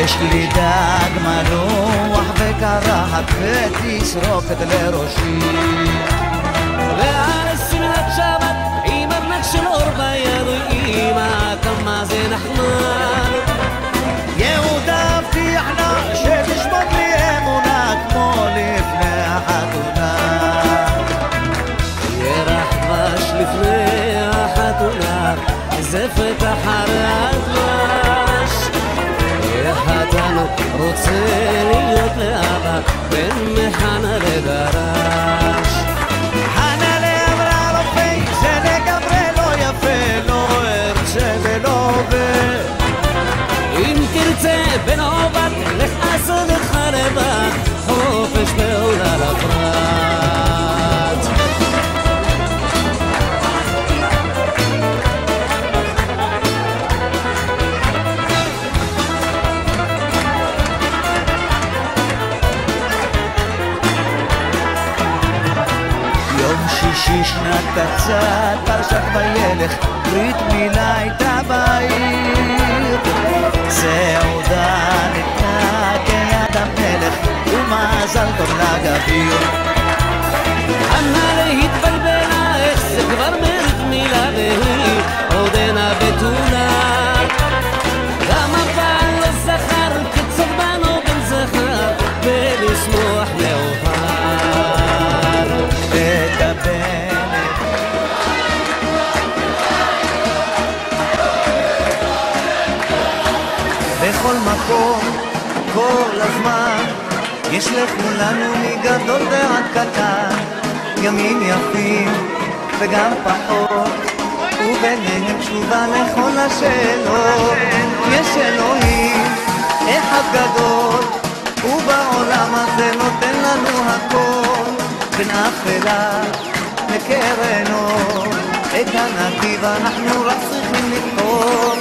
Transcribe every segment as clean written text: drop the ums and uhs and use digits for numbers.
יש לי דג מנוח וקרחת ותסרוקת לראשי ועל שמלת שבת עם ארנק של אור ביד אמא כמה זה נחמד יהודה הבטיחנה שתשמור לי אמונה כמו לפני החתונה ירח דבש לפני החתונה זפת אחרי הדבש החתן רוצה להיות לאבא בין מחנה לדרש חנה לאמרה רופאי זה לגמרי לא יפה לא ארצה ולא עובד אם תרצה בן עובד לך עשו לך לבד חופש פעולה לפרט יום שישי שנת קצת פרשת וילך ברית מילה הייתה בעיר סעודה ניתנה כיד המלך ומזל טוב לגביר חנה להתבלבלה איך זה כבר ברית מילה והיא עודנה בתולה גם הבעל לזכר כצור בנו בן זכר ולשמוח מאוחר את הבלך בכל מקום כל הזמן יש לכולנו מגדול ועד קטן ימים יפים וגם פחות וביניהם תשובה לכל השאלות יש אלוהים אחד גדול ובעולם הזה נותן לנו הכל בין אפלה לקרנו את הנתיב אנחנו רק צריכים לבחור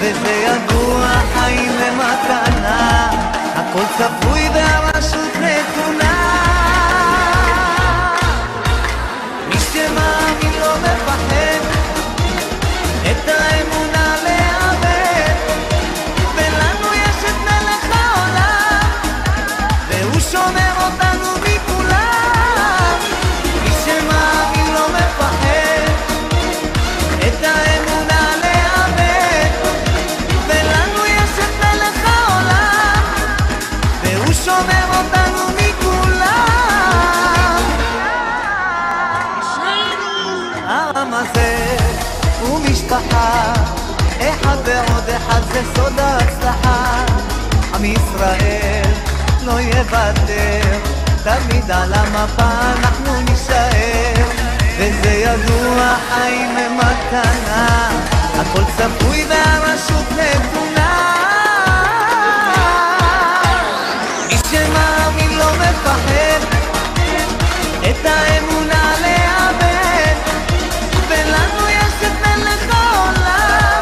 וזה ידוע חיים למתנה הכל צפוי והרשות נתונה מי שמאמין לא מפחד את האמונה לאבד ולנו יש את מלך העולם והוא שומר אותנו מכולם מי שמאמין לא מפחד את האמונה לאבד ולנו יש את מלך העולם והוא שומר אותנו מכולם העם הזה הוא משפחה אחד ועוד אחד זה סוד ההצלחה עם ישראל לא יוותר תמיד על המפה אנחנו נשאר וזה ידוע חיים ממתנה הכל צפוי והרשות נתונה מי שמאמין לא מפחד את האמונה לאבד ולנו יש את מלך העולם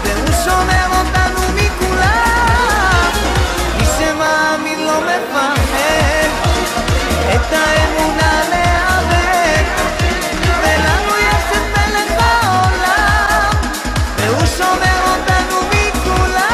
והוא שומר אותנו מכולם מי שמאמין לא מפחד את האמונה לאבד ולנו יש את מלך העולם והוא שומר אותנו מכולם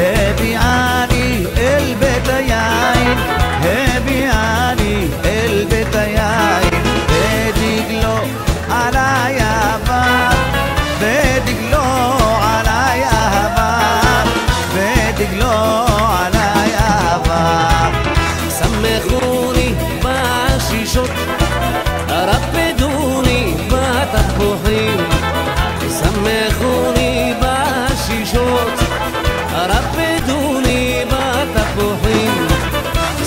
הביאני אל בית היין הביאני אל בית היין ודגלו עלי אהבה ודגלו עלי אהבה ודגלו עלי אהבה שמחוני בשישות רפדוני בתפוחים שמחוני בשישות רפדוני בתפוחים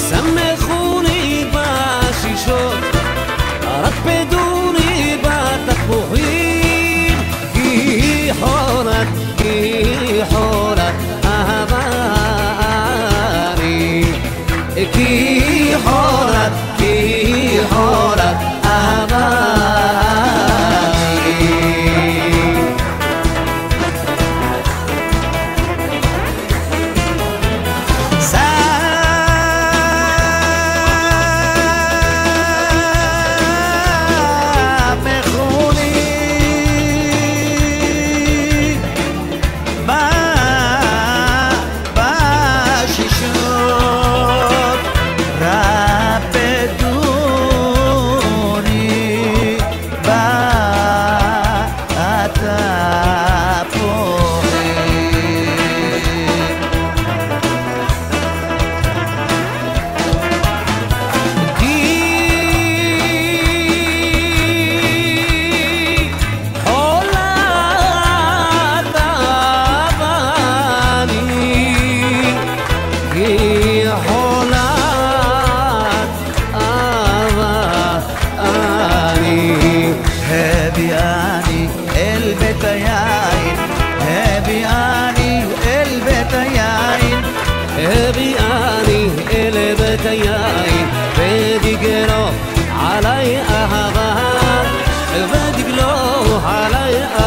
שמחוני בשישות רפדוני בתפוחים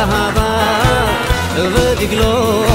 אהבה ודגלו